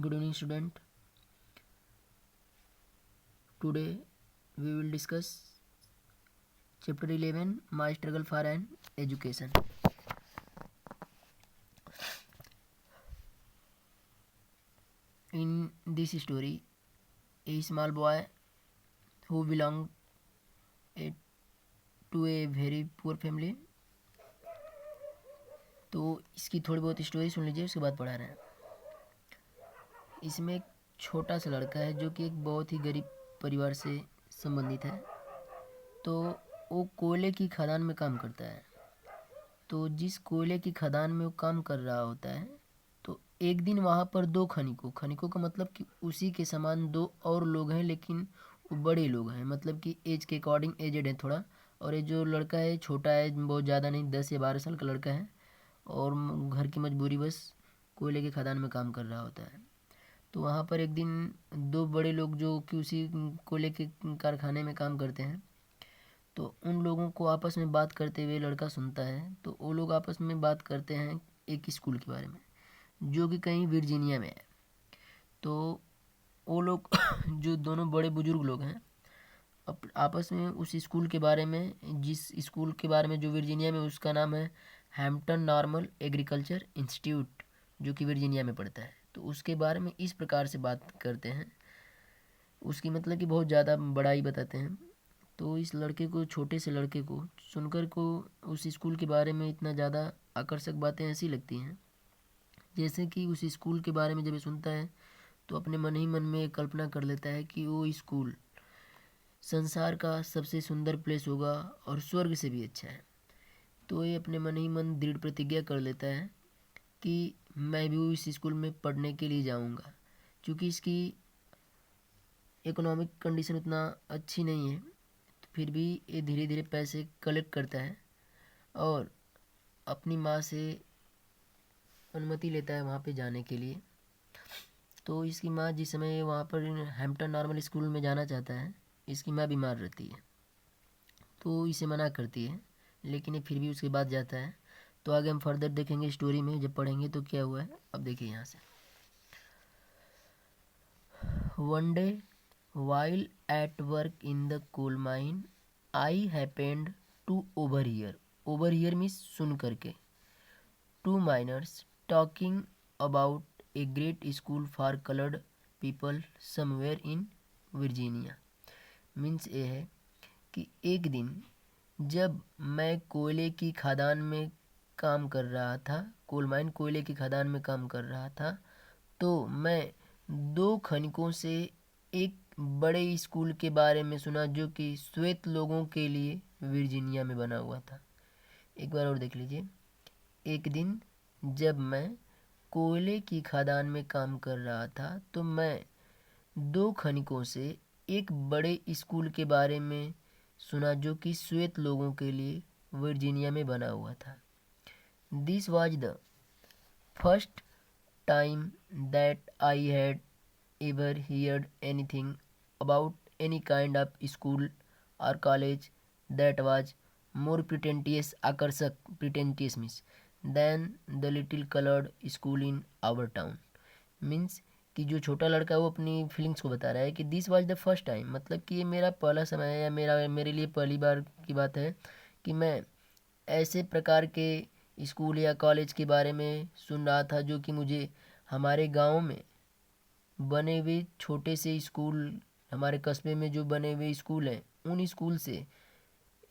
Good evening, student. Today we will discuss chapter 11, My Struggle for an Education. In this story, a small boy who belonged to a very poor family. तो इसकी थोड़ी बहुत story सुन लीजिए, उसके बाद पढ़ा रहे हैं। इसमें एक छोटा सा लड़का है जो कि एक बहुत ही गरीब परिवार से संबंधित है। तो वो कोयले की खदान में काम करता है। तो जिस कोयले की खदान में वो काम कर रहा होता है, तो एक दिन वहाँ पर दो खनिकों का मतलब कि उसी के समान दो और लोग हैं, लेकिन वो बड़े लोग हैं, मतलब कि एज के अकॉर्डिंग एजेड है थोड़ा। और ये जो लड़का है छोटा है, बहुत ज़्यादा नहीं, 10 या 12 साल का लड़का है, और घर की मजबूरी बस कोयले के खदान में काम कर रहा होता है। तो वहाँ पर एक दिन दो बड़े लोग जो कि उसी कोयले के कारखाने में काम करते हैं, तो उन लोगों को आपस में बात करते हुए लड़का सुनता है। तो वो लोग आपस में बात करते हैं एक स्कूल के बारे में जो कि कहीं वर्जीनिया में है। तो वो लोग जो दोनों बड़े बुजुर्ग लोग हैं, आपस में उस स्कूल के बारे में, जिस स्कूल के बारे में जो वर्जीनिया में, उसका नाम है हैम्पटन नॉर्मल एग्रीकल्चर इंस्टीट्यूट, जो कि वर्जीनिया में पड़ता है। तो उसके बारे में इस प्रकार से बात करते हैं, उसकी मतलब कि बहुत ज़्यादा बड़ाई बताते हैं। तो इस लड़के को, छोटे से लड़के को सुनकर को उस स्कूल के बारे में इतना ज़्यादा आकर्षक बातें ऐसी लगती हैं, जैसे कि उस स्कूल के बारे में जब ये सुनता है तो अपने मन ही मन में कल्पना कर लेता है कि वो स्कूल संसार का सबसे सुंदर प्लेस होगा और स्वर्ग से भी अच्छा है। तो ये अपने मन ही मन दृढ़ प्रतिज्ञा कर लेता है कि मैं भी इस स्कूल में पढ़ने के लिए जाऊंगा। क्योंकि इसकी इकोनॉमिक कंडीशन उतना अच्छी नहीं है, तो फिर भी ये धीरे धीरे पैसे कलेक्ट करता है और अपनी माँ से अनुमति लेता है वहाँ पे जाने के लिए। तो इसकी माँ जिस समय वहाँ पर हैम्पटन नॉर्मल स्कूल में जाना चाहता है, इसकी माँ बीमार रहती है, तो इसे मना करती है, लेकिन ये फिर भी उसके बाद जाता है। तो आगे हम फर्दर देखेंगे स्टोरी में, जब पढ़ेंगे तो क्या हुआ है। अब देखिए यहाँ से। One day while at work in the coal mine, I happened to overhear. Overhear means सुन करके. Two miners talking about a great school for colored people somewhere in Virginia. Means ये है कि एक दिन जब मैं कोयले की खदान में काम कर रहा था, कोल माइन कोयले की खदान में काम कर रहा था, तो मैं दो खनिकों से एक बड़े स्कूल के बारे में सुना जो कि श्वेत लोगों के लिए वर्जीनिया में बना हुआ था। एक बार और देख लीजिए। एक दिन जब मैं कोयले की खदान में काम कर रहा था, तो मैं दो खनिकों से एक बड़े स्कूल के बारे में सुना जो कि श्वेत लोगों के लिए वर्जीनिया में बना हुआ था। This was the first time that I had ever heard anything about any kind of school or college that was more pretentious, आकर्षक, pretentious means, than the little colored school in our town. Means कि जो छोटा लड़का है वो अपनी feelings को बता रहा है कि this was the first time, मतलब कि ये मेरा पहला समय है, या मेरे लिए पहली बार की बात है कि मैं ऐसे प्रकार के स्कूल या कॉलेज के बारे में सुन रहा था जो कि मुझे हमारे गांव में बने हुए छोटे से स्कूल, हमारे कस्बे में जो बने हुए स्कूल हैं, उन स्कूल से,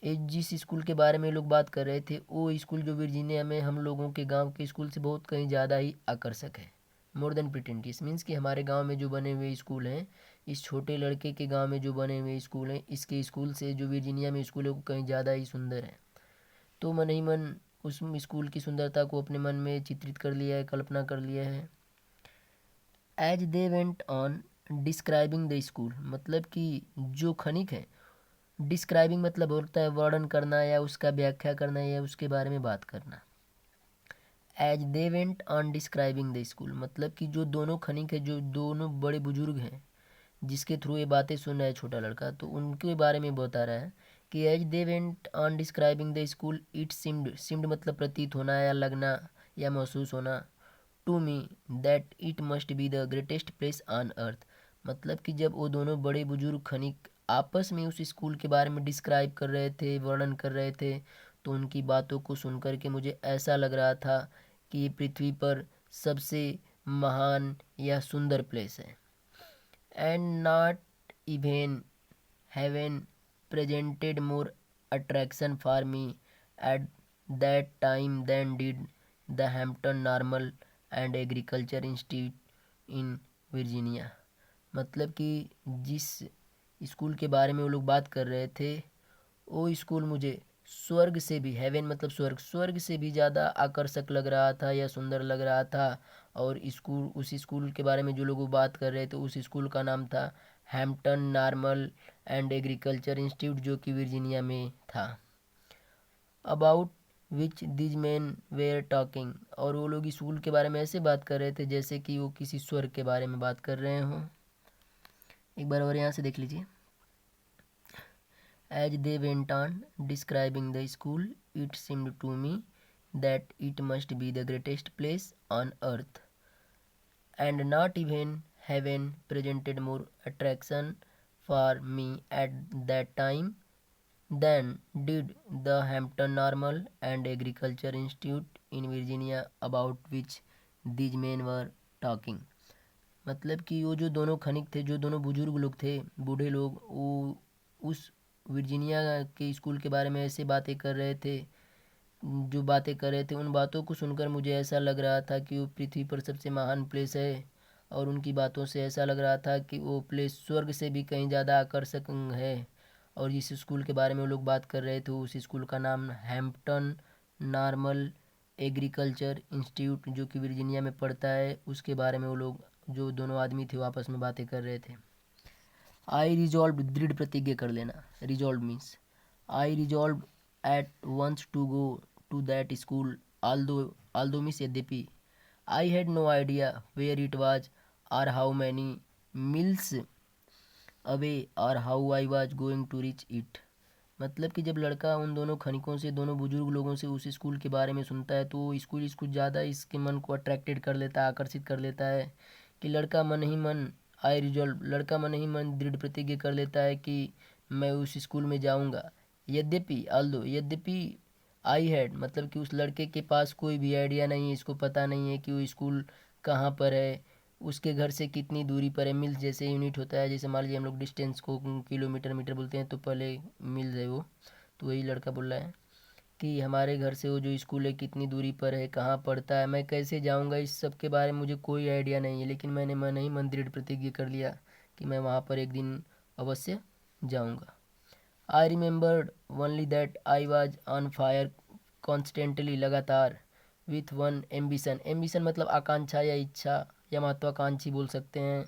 जिस स्कूल के बारे में लोग बात कर रहे थे, वो स्कूल जो वर्जीनिया में हम लोगों के गांव के स्कूल से बहुत कहीं ज़्यादा ही आकर्षक है। मोर देन प्रिटेंटियस मीन्स कि हमारे गांव में जो बने हुए स्कूल हैं, इस छोटे लड़के के गांव में जो बने हुए स्कूल हैं, इसके स्कूल से जो वर्जीनिया में स्कूल है वो कहीं ज़्यादा ही सुंदर है। तो मन ही मन उस स्कूल की सुंदरता को अपने मन में चित्रित कर लिया है, कल्पना कर लिया है। As they went on describing the school, मतलब कि जो खनिक है, डिस्क्राइबिंग मतलब होता है वर्णन करना या उसका व्याख्या करना या उसके बारे में बात करना। As they went on describing the school, मतलब कि जो दोनों खनिक है, जो दोनों बड़े बुजुर्ग हैं जिसके थ्रू ये बातें सुन रहा है छोटा लड़का, तो उनके बारे में बता रहा है कि as they went on describing the school, it seemed मतलब प्रतीत होना या लगना या महसूस होना, to me that it must be the greatest place on earth. मतलब कि जब वो दोनों बड़े बुजुर्ग खनिक आपस में उस स्कूल के बारे में डिस्क्राइब कर रहे थे, वर्णन कर रहे थे, तो उनकी बातों को सुनकर के मुझे ऐसा लग रहा था कि ये पृथ्वी पर सबसे महान या सुंदर प्लेस है। And not even heaven presented more attraction for me at that time than did the Hampton Normal and Agriculture Institute in Virginia। मतलब कि जिस स्कूल के बारे में वो लोग बात कर रहे थे, वो स्कूल मुझे स्वर्ग से भी, हेवन मतलब स्वर्ग, स्वर्ग से भी ज़्यादा आकर्षक लग रहा था या सुंदर लग रहा था। और स्कूल, उस स्कूल के बारे में जो लोग बात कर रहे थे, उस स्कूल का नाम था Hampton Normal and Agriculture Institute, जो कि वर्जीनिया में था। About which these men were talking, और वो लोग स्कूल के बारे में ऐसे बात कर रहे थे जैसे कि वो किसी स्वर्ग के बारे में बात कर रहे हों। एक बार और यहाँ से देख लीजिए। As they went on describing the school, it seemed to me that it must be the greatest place on earth, and not even heaven presented more attraction for me at that time than did the Hampton Normal and Agriculture Institute in Virginia, about which these men were talking। मतलब कि वो जो दोनों खनिक थे, जो दोनों बुजुर्ग लोग थे, बूढ़े लोग, वो उस वर्जीनिया के स्कूल के बारे में ऐसे बातें कर रहे थे, जो बातें कर रहे थे उन बातों को सुनकर मुझे ऐसा लग रहा था कि वो पृथ्वी पर सबसे महान प्लेस है। और उनकी बातों से ऐसा लग रहा था कि वो प्लेस स्वर्ग से भी कहीं ज़्यादा आकर्षक है। और जिस स्कूल के बारे में वो लोग बात कर रहे थे, उस स्कूल का नाम हैम्पटन नॉर्मल एग्रीकल्चर इंस्टीट्यूट, जो कि वर्जीनिया में पड़ता है, उसके बारे में वो लोग, जो दोनों आदमी थे, वो आपस में बातें कर रहे थे। आई रिजॉल्व, दृढ़ प्रतिज्ञा कर लेना। Resolve means I resolve at once to go to that school, although means यद्यपि, I had no idea where it was और हाउ मैनी मील्स अवे और how I was going to reach it. मतलब कि जब लड़का उन दोनों खनिकों से, दोनों बुजुर्ग लोगों से उस स्कूल के बारे में सुनता है, तो स्कूल कुछ ज़्यादा इसके मन को अट्रैक्टेड कर लेता है, आकर्षित कर लेता है, कि लड़का मन ही मन, आई रिजॉल्व, लड़का मन ही मन दृढ़ प्रतिज्ञा कर लेता है कि मैं उस स्कूल में जाऊंगा। यद्यपि, आल्दो, यद्यपि, आई हैड, मतलब कि उस लड़के के पास कोई भी आइडिया नहीं है, इसको पता नहीं है कि वो स्कूल कहाँ पर है, उसके घर से कितनी दूरी पर है। मिल्स जैसे यूनिट होता है, जैसे मान लीजिए हम लोग डिस्टेंस को किलोमीटर मीटर बोलते हैं, तो पहले मिल्स है वो, तो वही लड़का बोल रहा है कि हमारे घर से वो जो स्कूल है कितनी दूरी पर है, कहाँ पड़ता है, मैं कैसे जाऊँगा, इस सब के बारे में मुझे कोई आइडिया नहीं है। लेकिन मैंने मन ही मन दृढ़ प्रतिज्ञा कर लिया कि मैं वहाँ पर एक दिन अवश्य जाऊँगा। I remembered only that I was on fire constantly, लगातार, विथ वन एम्बिशन, एम्बिशन मतलब आकांक्षा या इच्छा या महत्वाकांक्षी बोल सकते हैं,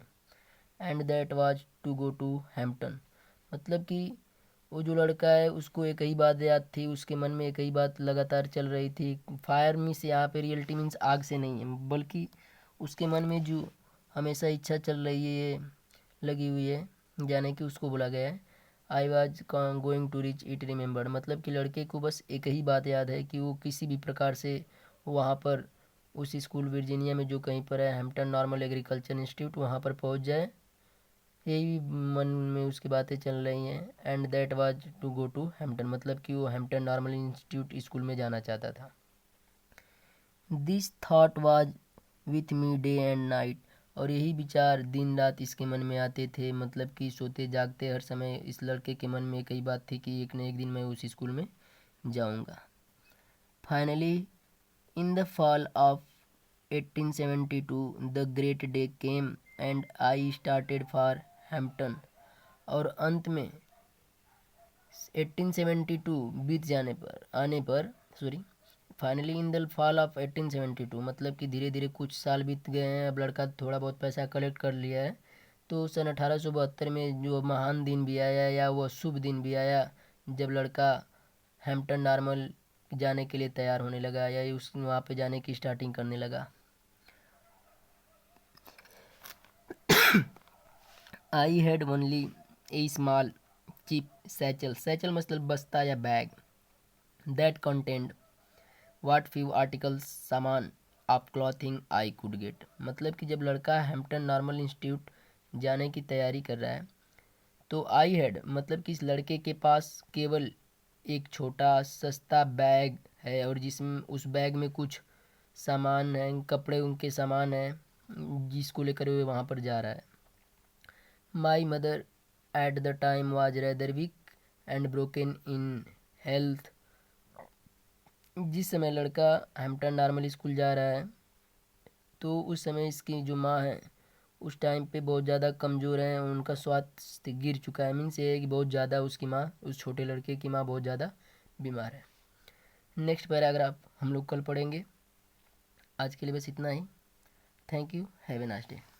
and that was to go to Hampton. मतलब कि वो जो लड़का है उसको एक ही बात याद थी, उसके मन में एक ही बात लगातार चल रही थी। फायर मीन्स यहाँ पे रियलिटी मीन्स आग से नहीं है, बल्कि उसके मन में जो हमेशा इच्छा चल रही है, लगी हुई है, जाने की, उसको बोला गया है। I was going to reach it remembered, मतलब कि लड़के को बस एक ही बात याद है कि वो किसी भी प्रकार से वहाँ पर उस स्कूल वर्जीनिया में जो कहीं पर है, हैम्पटन नॉर्मल एग्रीकल्चर इंस्टीट्यूट, वहाँ पर पहुँच जाए। यही मन में उसकी बातें चल रही हैं। And that was to go to Hampton, मतलब कि वो हैम्पटन नॉर्मल इंस्टीट्यूट स्कूल में जाना चाहता था। This thought was with me day and night, और यही विचार दिन रात इसके मन में आते थे। मतलब कि सोते जागते हर समय इस लड़के के मन में एक ही बात थी कि एक न एक दिन मैं उस स्कूल में जाऊंगा। Finally in the fall of 1872 the great day came and I started for Hampton, और अंत में 1872 बीत जाने पर, आने पर, sorry, finally in the fall of 1872, मतलब कि धीरे धीरे कुछ साल बीत गए हैं, अब लड़का थोड़ा बहुत पैसा कलेक्ट कर लिया है, तो सन 1872 में जो महान दिन भी आया, या वह शुभ दिन भी आया, जब लड़का हैम्पटन नॉर्मल जाने के लिए तैयार होने लगा, या उस वहाँ पे जाने की स्टार्टिंग करने लगा। I had only a small cheap satchel, satchel मतलब बस्ता या bag, that contained what few articles, सामान, of clothing I could get, मतलब कि जब लड़का हैम्पटन नॉर्मल इंस्टीट्यूट जाने की तैयारी कर रहा है तो आई हैड मतलब कि इस लड़के के पास केवल एक छोटा सस्ता बैग है और जिसमें उस बैग में कुछ सामान है, कपड़े उनके सामान हैं जिसको लेकर वे वहाँ पर जा रहा है। My mother at the time was rather weak and broken in health, जिस समय लड़का हैम्पटन नॉर्मल स्कूल जा रहा है तो उस समय इसकी जो माँ है उस टाइम पे बहुत ज़्यादा कमज़ोर हैं, उनका स्वास्थ्य गिर चुका है। मीन्स ये है कि बहुत ज़्यादा उसकी माँ, उस छोटे लड़के की माँ बहुत ज़्यादा बीमार है। नेक्स्ट पैराग्राफ हम लोग कल पढ़ेंगे। आज के लिए बस इतना ही। Thank you, have a nice day.